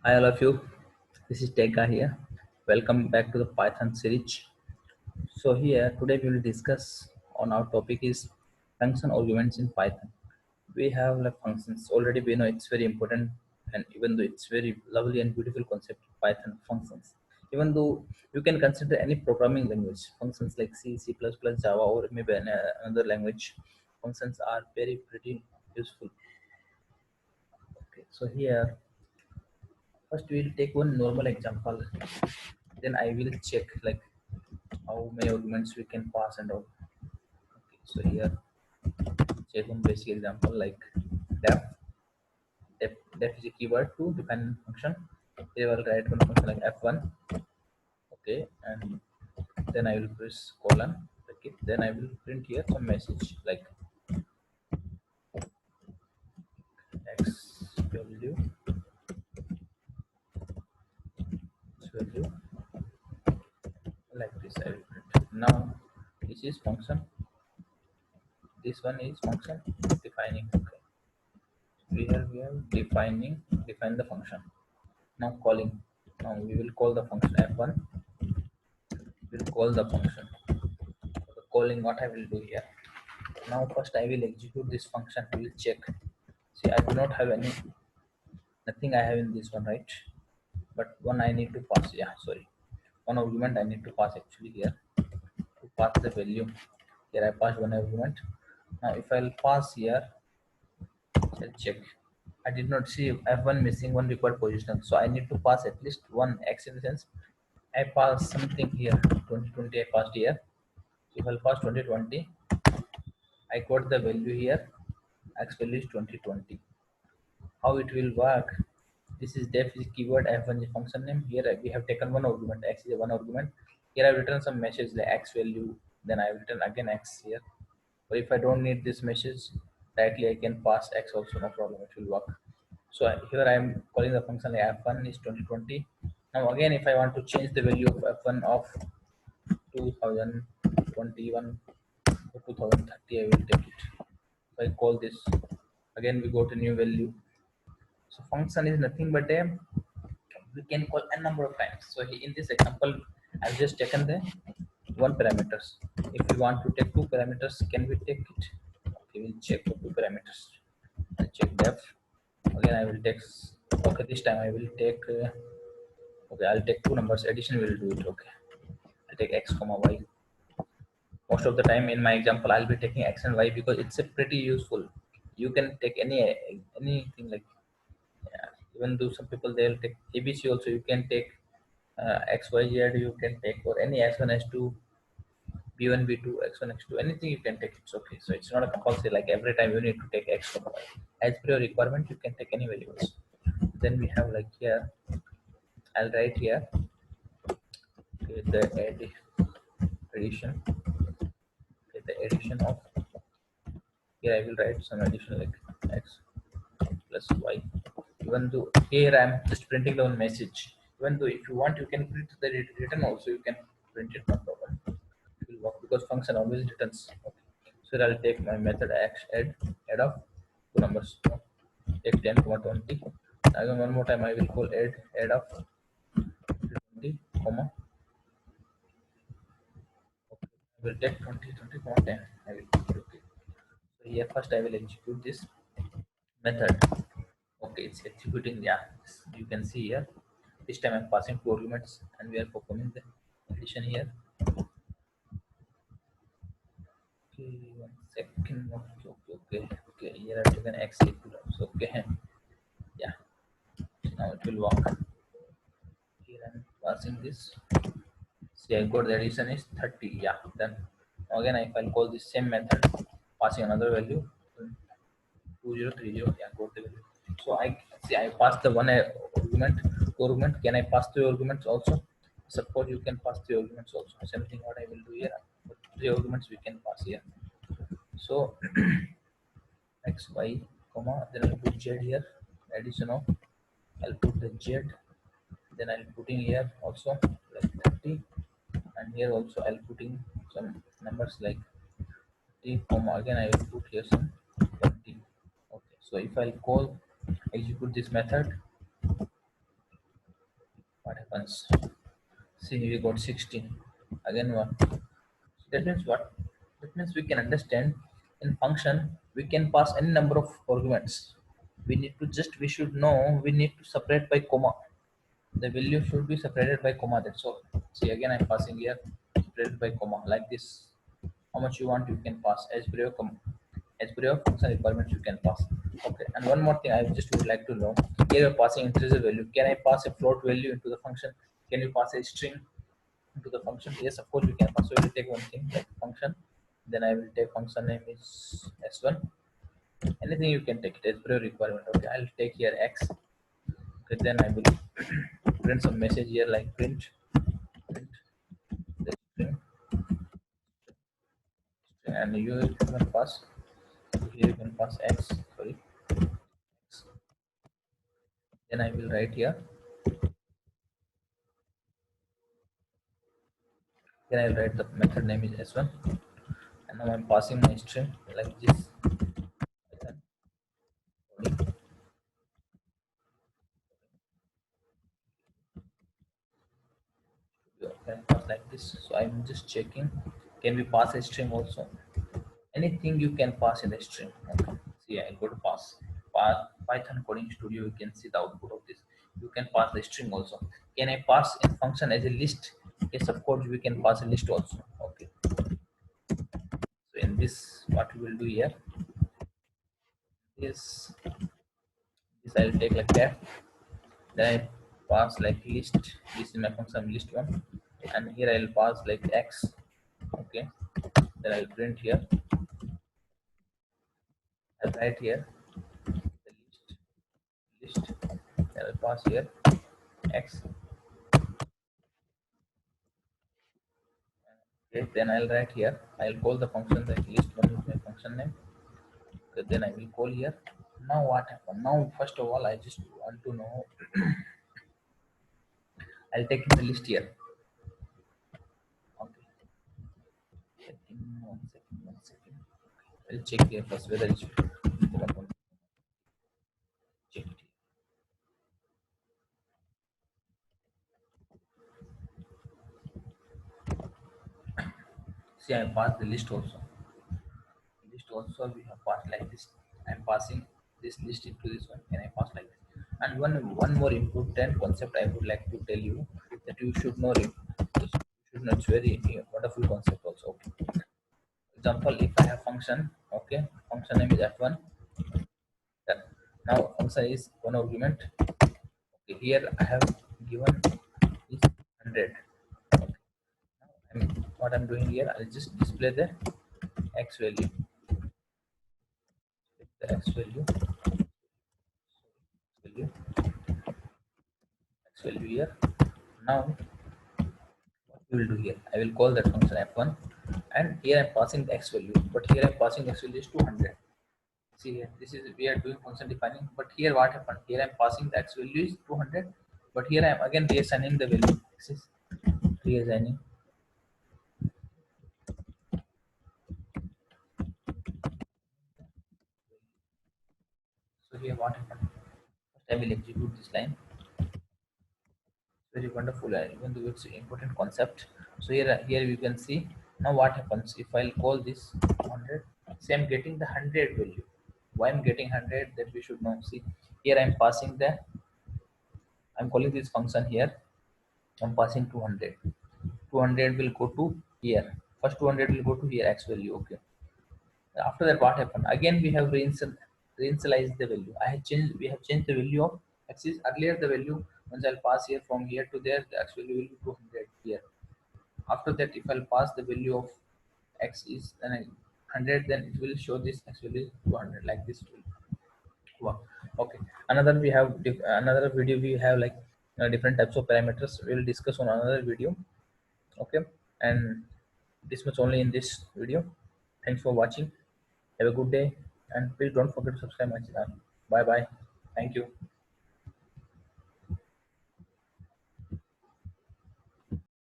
Hi all of you, this is Tega here. Welcome back to the Python series. So here today we will discuss on our topic is function arguments in Python. We have like functions already. We know it's very important, and even though it's very lovely and beautiful concept, Python functions. Even though you can consider any programming language, functions like C, C++, Java, or maybe another language, functions are very pretty useful. Okay, so here first we'll take one normal example, then I will check like how many arguments we can pass and all. Okay, so here check one basic example like def. Def is a keyword to define function. Here I will write one function like f1. Okay, and then I will press colon. Okay, then I will print here some message like x value value like this. I will print. Now this is function. This one is function defining. Okay, we have define the function. Now calling. Now we will call the function f1. We'll call the function. For the calling, what I will do here. Now first I will execute this function. I will check. See, I do not have any nothing I have in this one, right? But one I need to pass. Yeah, sorry. One argument I need to pass actually here to pass the value. Here I pass one argument. Now if I'll pass here, I'll check. I did not see f1 missing one required position. So I need to pass at least one x in the sense I pass something here. 2020 I passed here. So if I'll pass 2020, I got the value here. X value is 2020. How it will work? This is def is keyword f1 is function name. Here we have taken one argument. X is one argument. Here I've written some message like x value. Then I've written again x here. Or if I don't need this message, directly I can pass x also, no problem. It will work. So here I am calling the function like f1 is 2020. Now again, if I want to change the value of f1 of 2021 or 2030, I will take it. So I call this. Again, we got a new value. So function is nothing but a we can call a number of times. So in this example, I've just taken the one parameters. If we want to take two parameters, can we take it? Okay, we'll check for two parameters. I'll check def. Again, I will take. Okay, this time I will take. Okay, I'll take two numbers. Addition will do it. Okay, I'll take x comma y. Most of the time in my example, I'll be taking x and y because it's a pretty useful. You can take anything like even though some people they'll take abc also, you can take xyz, you can take or any s1 s2 b1 b2 x1 x2, anything you can take, it's okay. So it's not a compulsory like every time you need to take x comma y. As per your requirement, you can take any values. Then we have like here, I'll write here, okay, the addition, okay, the addition of, here I will write some addition like x plus y. Even though here I'm just printing down message, even though if you want you can print the return also, you can print it, no problem. It will work because function always returns. Okay. So I'll take my method add of two numbers. Take 10 comma 20. Again one more time I will call add of 20 comma, okay. I will take 20 comma 10. I will okay. So here first I will execute this method. Okay, it's executing. Yeah, you can see here. This time I'm passing two arguments and we are performing the addition here. Okay, 1 second. Okay. Here I've taken x equals. Okay, yeah. Now it will work. Here I'm passing this. See, I got the addition is 30. Yeah. Then again, if I'll call this same method, passing another value 2030. Yeah, got the value. So I see I passed the one argument, two argument. Can I pass three arguments also? Suppose you can pass three arguments also. Same thing what I will do here. But three arguments we can pass here. So x, y, comma, then I'll put z here. Addition of, I'll put the z. Then I'll put in here also like 30, and here also I'll put in some numbers like t, comma. Again I will put here some 20. Okay. So if I'll call execute this method, happens? See, we got 16. Again 1. That means what? That means we can understand in function we can pass any number of arguments. We need to just, we should know we need to separate by comma. The value should be separated by comma, that's all. See, again I'm passing here separated by comma like this. How much you want you can pass as per your as per your function requirements you can pass. Okay, and one more thing I just would like to know. Here you're passing integer value. Can I pass a float value into the function? Can you pass a string into the function? Yes, of course you can pass. So we will take one thing like function. Then I will take function name is s1. Anything you can take it as per your requirement. Okay, I'll take here x. Okay, then I will print some message here like print the string, and you can pass here, you can pass x, sorry, x. Then I will write here, then I'll write the method name is s1, and now I'm passing my string like this. Then can I pass like this? So I'm just checking, can we pass a string also? Anything you can pass in the string. Okay. See, I go to Python coding studio, you can see the output of this. You can pass the string also. Can I pass in function as a list? Yes, of course we can pass a list also. Okay, so in this what we will do here is this, I'll take like that. Then I pass like list. This is my function list one, and here I'll pass like x. Okay, then I'll print here. I'll write here the list. Then I'll pass here x. Okay, then I'll write here. I'll call the function like list one with my function name. Okay, then I will call here. Now what happened? Now first of all, I just want to know. I'll take in the list here. Okay, second, 1 second, 1 second. I'll check here first whether it's check it here. See, I passed the list also. List also we have passed like this. I'm passing this list into this one, and I pass like this. And one more important concept I would like to tell you that you should know. You should know, it's very wonderful concept also. Okay. Example, if I have function, okay, function name is f1. Then now function is one argument. Okay, here I have given is 100. Okay. Now what I'm doing here, I'll just display the x value. The x value, value, x value here. Now what we will do here, I will call that function f1, and here I'm passing the x value, but here I'm passing x value is 200. See here, this is we are doing function defining, but here what happened? Here I'm passing the x value is 200, but here I'm again reassigning the value. This is reassigning. So here what happened? First I will execute this line. Very wonderful, even though it's an important concept. So here you can see now what happens if I'll call this 100. See, I'm getting the 100 value. Why I'm getting 100, that we should know. See, here I'm passing the, I'm calling this function here. I'm passing 200. 200 will go to here. First 200 will go to here x value. Okay. After that, what happened? Again, we have reinitialized the value. I have changed. We have changed the value of x. Is earlier the value, once I'll pass here from here to there, the x value will be 200 here. After that, if I'll pass the value of x is then 100, then it will show this x value is 200 like this. Wow. Okay. Another we have another video. We have like different types of parameters. We will discuss on another video. Okay. And this much only in this video. Thanks for watching. Have a good day, and please don't forget to subscribe my channel. Bye bye. Thank you.